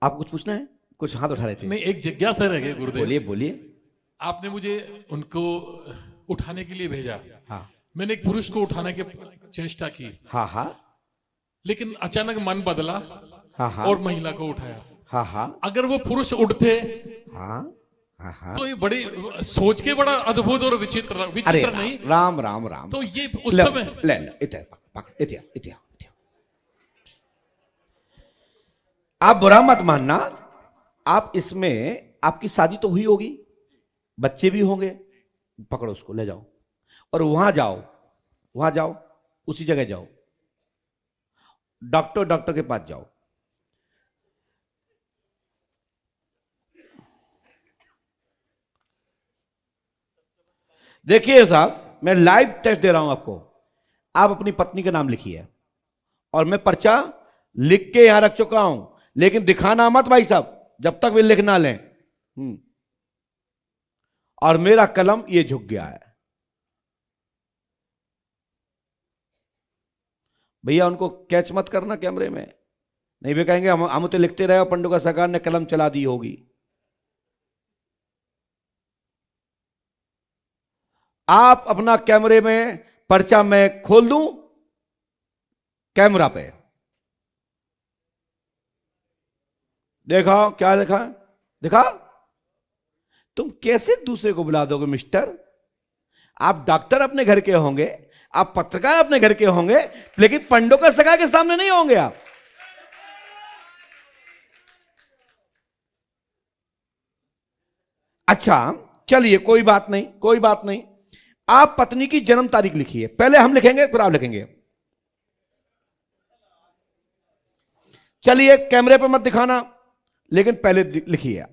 आपको कुछ पूछना है? कुछ हाथ उठा रहे थे। नहीं, एक जिज्ञासा रह गई गुरुदेव। बोलिए बोलिए। आपने मुझे उनको उठाने के लिए भेजा। हाँ मैंने एक पुरुष को उठाने की चेष्टा की, हाँ हाँ लेकिन अचानक मन बदला हाँ हाँ और महिला को उठाया। हाँ हाँ अगर वो पुरुष उठते हाँ हाँ हाँ। तो ये बड़ी सोच के बड़ा अद्भुत और विचित्र अरे विचित्र नहीं राम राम राम। तो ये उस ले, समय ले, ले, इत्या, इत्या, इत्या, इत्या। आप बुरा मत मानना। आप इसमें आपकी शादी तो हुई होगी, बच्चे भी होंगे। पकड़ो उसको, ले जाओ और वहां जाओ, वहां जाओ, उसी जगह जाओ, डॉक्टर के पास जाओ। देखिए साहब, मैं लाइव टेस्ट दे रहा हूं आपको। आप अपनी पत्नी का नाम लिखिए और मैं पर्चा लिख के यहां रख चुका हूं, लेकिन दिखाना मत भाई साहब जब तक वे लिख ना लें। और मेरा कलम ये झुक गया है। भैया उनको कैच मत करना कैमरे में, नहीं वे कहेंगे हम तो लिखते रहे, पंडुका सरकार ने कलम चला दी होगी। आप अपना कैमरे में पर्चा मैं खोल दूं कैमरा पे, देखा क्या लिखा, दिखा। तुम कैसे दूसरे को बुला दोगे मिस्टर? आप डॉक्टर अपने घर के होंगे, आप पत्रकार अपने घर के होंगे, लेकिन पंडुका सरकार के सामने नहीं होंगे आप। अच्छा चलिए, कोई बात नहीं, कोई बात नहीं। आप पत्नी की जन्म तारीख लिखिए, पहले हम लिखेंगे फिर आप लिखेंगे। चलिए कैमरे पे मत दिखाना, लेकिन पहले लिखिए।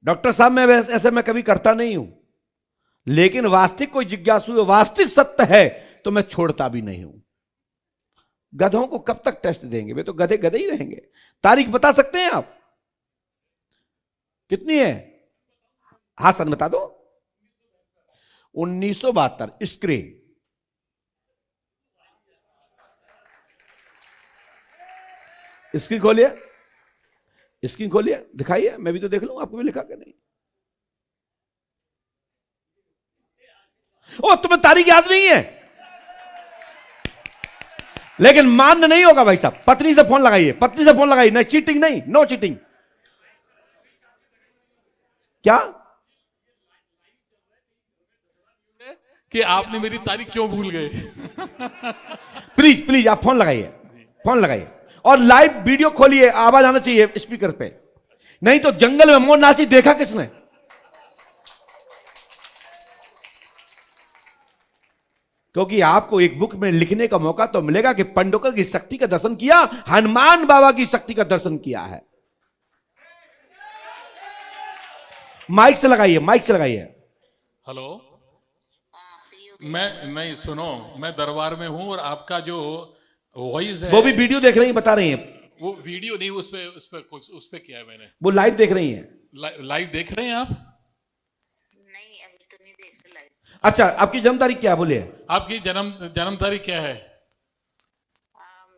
डॉक्टर साहब मैं ऐसे मैं कभी करता नहीं हूं, लेकिन वास्तविक कोई जिज्ञासु वास्तविक सत्य है तो मैं छोड़ता भी नहीं हूं। गधों को कब तक टेस्ट देंगे? वे तो गधे गधे ही रहेंगे। तारीख बता सकते हैं आप कितनी है? हाँ सर बता दो। 1972। स्क्रीन स्क्रीन खोलिए, स्क्रीन खोलिए, दिखाइए, मैं भी तो देख लूं आपको भी लिखा के नहीं। ओ तुम्हें तारीख याद नहीं है, लेकिन मान्य नहीं होगा भाई साहब। पत्नी से फोन लगाइए, पत्नी से फोन लगाइए। नहीं चीटिंग, नहीं, नो चीटिंग। क्या कि आपने मेरी तारीख क्यों भूल गए? प्लीज प्लीज आप फोन लगाइए, फोन लगाइए और लाइव वीडियो खोलिए, आवाज आना चाहिए स्पीकर पे। नहीं तो जंगल में मोर नाची देखा किसने? क्योंकि आपको एक बुक में लिखने का मौका तो मिलेगा कि पंडुका की शक्ति का दर्शन किया, हनुमान बाबा की शक्ति का दर्शन किया है। माइक से लगाइए, माइक से लगाइए। हेलो, मैं नहीं, सुनो, मैं दरबार में हूं और आपका जो वॉइस है वो भी वीडियो देख रही हैं, बता रही हैं। वो वीडियो नहीं, उस पे किया है मैंने। वो लाइव देख रही हैं। लाइव देख रहे हैं आप? नहीं अभी तो नहीं देख रहे लाइव। अच्छा आपकी जन्म तारीख क्या बोलिए? आपकी जन्म तारीख क्या है?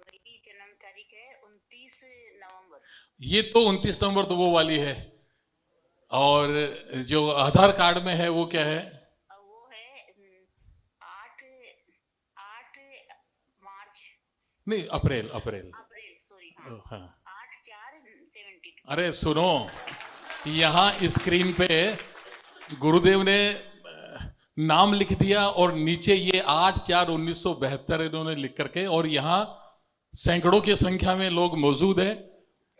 मेरी जन्म तारीख है 29 नवंबर। ये तो 29 नवंबर तो वो वाली है, और जो आधार कार्ड में है वो क्या है? वो है 8 मार्च, नहीं, अप्रैल अप्रैल सॉरी, हाँ। 8/4/72। अरे सुनो, यहाँ स्क्रीन पे गुरुदेव ने नाम लिख दिया और नीचे ये 8/4/1972 इन्होंने लिख करके, और यहाँ सैकड़ों की संख्या में लोग मौजूद हैं।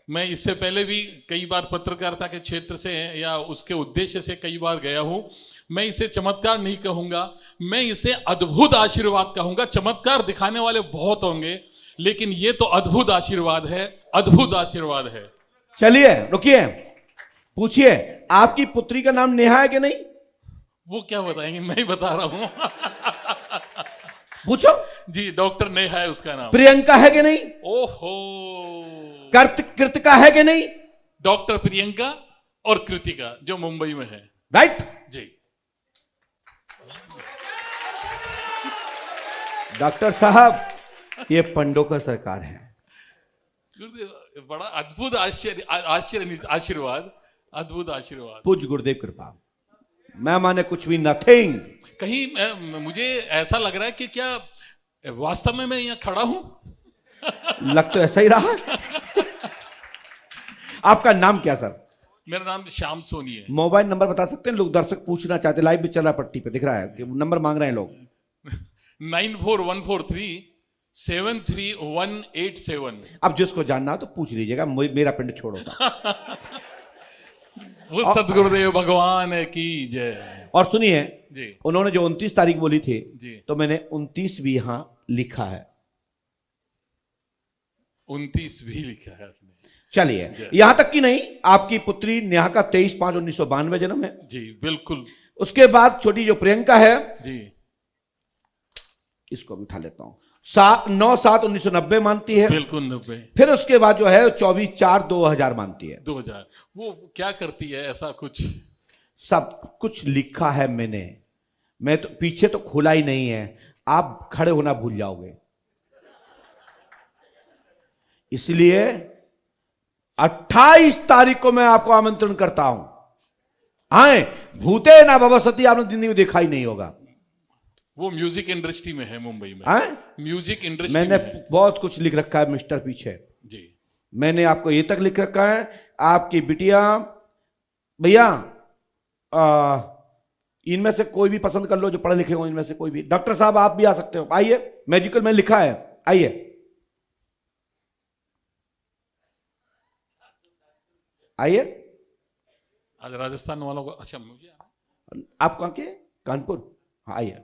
मैं इससे पहले भी कई बार पत्रकारिता के क्षेत्र से या उसके उद्देश्य से कई बार गया हूं। मैं इसे चमत्कार नहीं कहूंगा, मैं इसे अद्भुत आशीर्वाद कहूंगा। चमत्कार दिखाने वाले बहुत होंगे, लेकिन ये तो अद्भुत आशीर्वाद है, अद्भुत आशीर्वाद है। चलिए रुकिए, पूछिए आपकी पुत्री का नाम नेहा है कि नहीं? वो क्या बताएंगे, मैं ही बता रहा हूं। पूछो जी, डॉक्टर नेहा है उसका नाम। प्रियंका है कि नहीं? ओहो, कृतिका है कि नहीं? डॉक्टर प्रियंका और कृतिका जो मुंबई में है। राइट जी। डॉक्टर साहब ये पंडों का सरकार है। गुरुदेव बड़ा अद्भुत आशीर्वाद, अद्भुत आशीर्वाद। पूज गुरुदेव कृपा। मैं माने कुछ भी नथिंग। कहीं मुझे ऐसा लग रहा है कि क्या वास्तव में मैं यहाँ खड़ा हूं? लग तो ऐसा ही रहा। आपका नाम क्या सर? मेरा नाम श्याम सोनी है। मोबाइल नंबर बता सकते हैं? लोग दर्शक पूछना चाहते, लाइव भी चल रहा, पट्टी पे दिख रहा है कि नंबर मांग रहे हैं लोग। 9414373187। अब जिसको जानना हो तो पूछ लीजिएगा, मेरा पिंड छोड़ो। वो सदगुरुदेव भगवान की जय। और सुनिए जी, उन्होंने जो 29 तारीख बोली थी जी, तो मैंने 29 भी यहां लिखा है। 29 भी लिखा है आपने। चलिए, यहां तक कि नहीं, आपकी पुत्री नेहा का 23/5/1992 जन्म है। जी बिल्कुल। उसके बाद छोटी जो प्रियंका है जी, इसको भी उठा लेता हूं, 9/7/1990 मानती है। बिल्कुल 90। फिर उसके बाद जो है 24/4/2000 मानती है। 2000। वो क्या करती है ऐसा कुछ? सब कुछ लिखा है मैंने, मैं तो पीछे तो खोला ही नहीं है, आप खड़े होना भूल जाओगे। इसलिए 28 तारीख को मैं आपको आमंत्रण करता हूं। आए, भूते ना भवसती आपने जिंदगी में देखा ही नहीं होगा। वो म्यूजिक इंडस्ट्री में है, मुंबई में। आए? म्यूजिक इंडस्ट्री मैंने में है। बहुत कुछ लिख रखा है मिस्टर पीछे। जी, मैंने आपको ये तक लिख रखा है, आपकी बिटिया, भैया इनमें से कोई भी पसंद कर लो जो पढ़े लिखे हो, इनमें से कोई भी। डॉक्टर साहब आप भी आ सकते हो, आइए, मैजिकल में लिखा है, आइए। आइए, आज राजस्थान वालों को, अच्छा मुझे, आप कहां के? कानपुर। हाँ, आइए।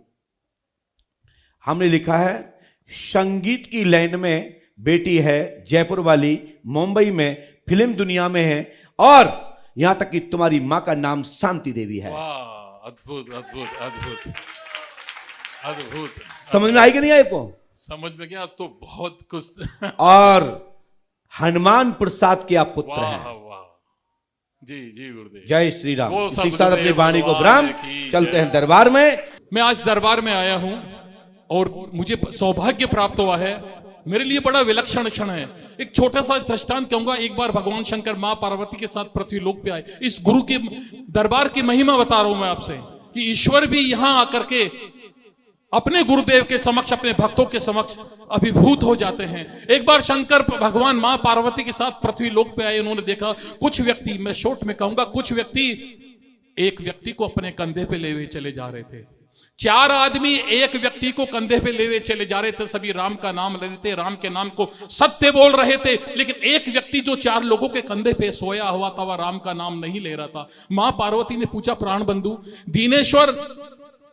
हमने लिखा है, संगीत की लाइन में बेटी है, जयपुर वाली, मुंबई में फिल्म दुनिया में है, और यहां तक कि तुम्हारी मां का नाम शांति देवी है। वाह, अद्भुत अद्भुत अद्भुत अद्भुत। समझ में आई कि नहीं आई आपको? समझ में गया, अब तो बहुत कुछ। और हनुमान प्रसाद के आप पुत्र हैं। वाह वाह, जी जी गुरुदेव। जय श्री राम। वो इसी सब के साथ अपनी गुरुदेव वाणी को भगवान विराम, की चलते जय। हैं दरबार में। मैं आज दरबार में आया हूं और मुझे सौभाग्य प्राप्त हुआ है। मेरे लिए बड़ा विलक्षण क्षण है। एक छोटा सा दृष्टांत कहूंगा। एक बार भगवान शंकर मां पार्वती के साथ पृथ्वी लोक पे आए। इस गुरु के दरबार की महिमा बता रहा हूं मैं आपसे कि ईश्वर भी यहां आकर के अपने गुरुदेव के समक्ष, अपने भक्तों के समक्ष अभिभूत हो जाते हैं। एक बार शंकर भगवान मां पार्वती के साथ पृथ्वी लोक पे आए। उन्होंने देखा कुछ व्यक्ति, मैं शॉर्ट में कहूंगा, कुछ व्यक्ति एक व्यक्ति को अपने कंधे पे ले हुए चले जा रहे थे। 4 आदमी एक व्यक्ति को कंधे पे ले हुए चले जा रहे थे। सभी राम का नाम ले रहे थे, राम के नाम को सत्य बोल रहे थे। लेकिन एक व्यक्ति जो 4 लोगों के कंधे पे सोया हुआ था, वह राम का नाम नहीं ले रहा था। मां पार्वती ने पूछा, प्राण बंधु दीनेश्वर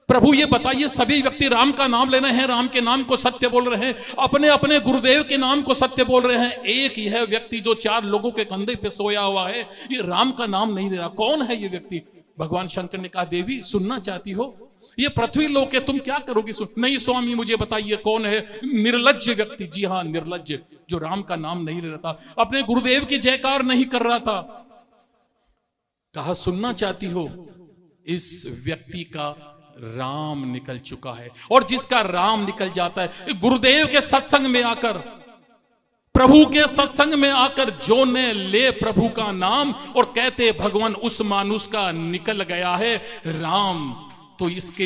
प्रभु, ये बताइए, सभी व्यक्ति राम का नाम ले रहे हैं, राम के नाम को सत्य बोल रहे हैं, अपने अपने गुरुदेव के नाम को सत्य बोल रहे हैं। एक ही है व्यक्ति जो 4 लोगों के कंधे पे सोया हुआ है, ये राम का नाम नहीं ले रहा। कौन है ये व्यक्ति? भगवान शंकर ने कहा, देवी सुनना चाहती हो? ये पृथ्वी लोक है, तुम क्या करोगी? नहीं स्वामी, मुझे बताइए कौन है? निर्लज्ज व्यक्ति। जी हाँ, निर्लज्ज, जो राम का नाम नहीं ले रहा था, अपने गुरुदेव की जयकार नहीं कर रहा था। कहा, सुनना चाहती हो? इस व्यक्ति का राम निकल चुका है। और जिसका राम निकल जाता है, गुरुदेव के सत्संग में आकर, प्रभु के सत्संग में आकर जो ने ले प्रभु का नाम और कहते भगवान उस मानुष का निकल गया है राम, तो इसके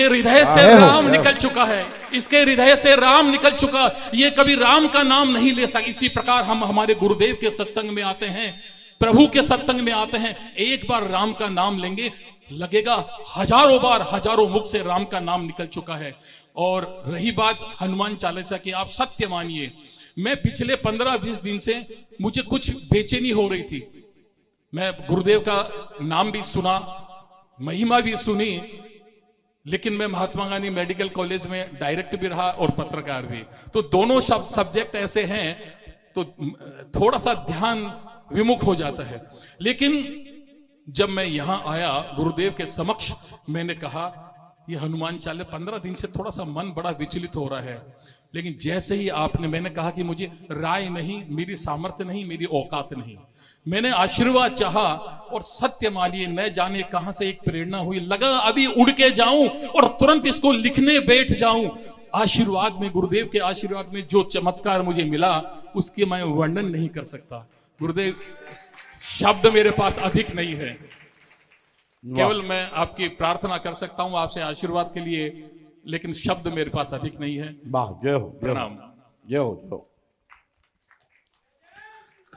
हृदय से राम निकल चुका है। इसके हृदय से राम निकल चुका, ये कभी राम का नाम नहीं ले सकता। इसी प्रकार हम हमारे गुरुदेव के सत्संग में आते हैं, प्रभु के सत्संग में आते हैं, एक बार राम का नाम लेंगे, लगेगा हजारों बार, हजारों मुख से राम का नाम निकल चुका है। और रही बात हनुमान चालीसा की, आप सत्य मानिए, मैं पिछले 15-20 दिन से मुझे कुछ बेचैनी हो रही थी। मैं गुरुदेव का नाम भी सुना, महिमा भी सुनी, लेकिन मैं महात्मा गांधी मेडिकल कॉलेज में डायरेक्ट भी रहा और पत्रकार भी, तो दोनों सब्जेक्ट ऐसे हैं तो थोड़ा सा ध्यान विमुख हो जाता है। लेकिन जब मैं यहां आया गुरुदेव के समक्ष, मैंने कहा ये हनुमान चालीसा 15 दिन से थोड़ा सा मन बड़ा विचलित हो रहा है। लेकिन जैसे ही आपने, मैंने कहा कि मुझे राय नहीं, मेरी सामर्थ्य नहीं, मेरी औकात नहीं, मैंने आशीर्वाद चाहा और सत्य मानिए न जाने कहां से एक प्रेरणा हुई, लगा अभी उड़ के जाऊं और तुरंत इसको लिखने बैठ जाऊं। आशीर्वाद में, गुरुदेव के आशीर्वाद में जो चमत्कार मुझे मिला उसके मैं वर्णन नहीं कर सकता। गुरुदेव, शब्द मेरे पास अधिक नहीं है, केवल मैं आपकी प्रार्थना कर सकता हूं आपसे आशीर्वाद के लिए, लेकिन शब्द मेरे पास अधिक नहीं है। वाह, जय हो, प्रणाम। जय हो, जय हो।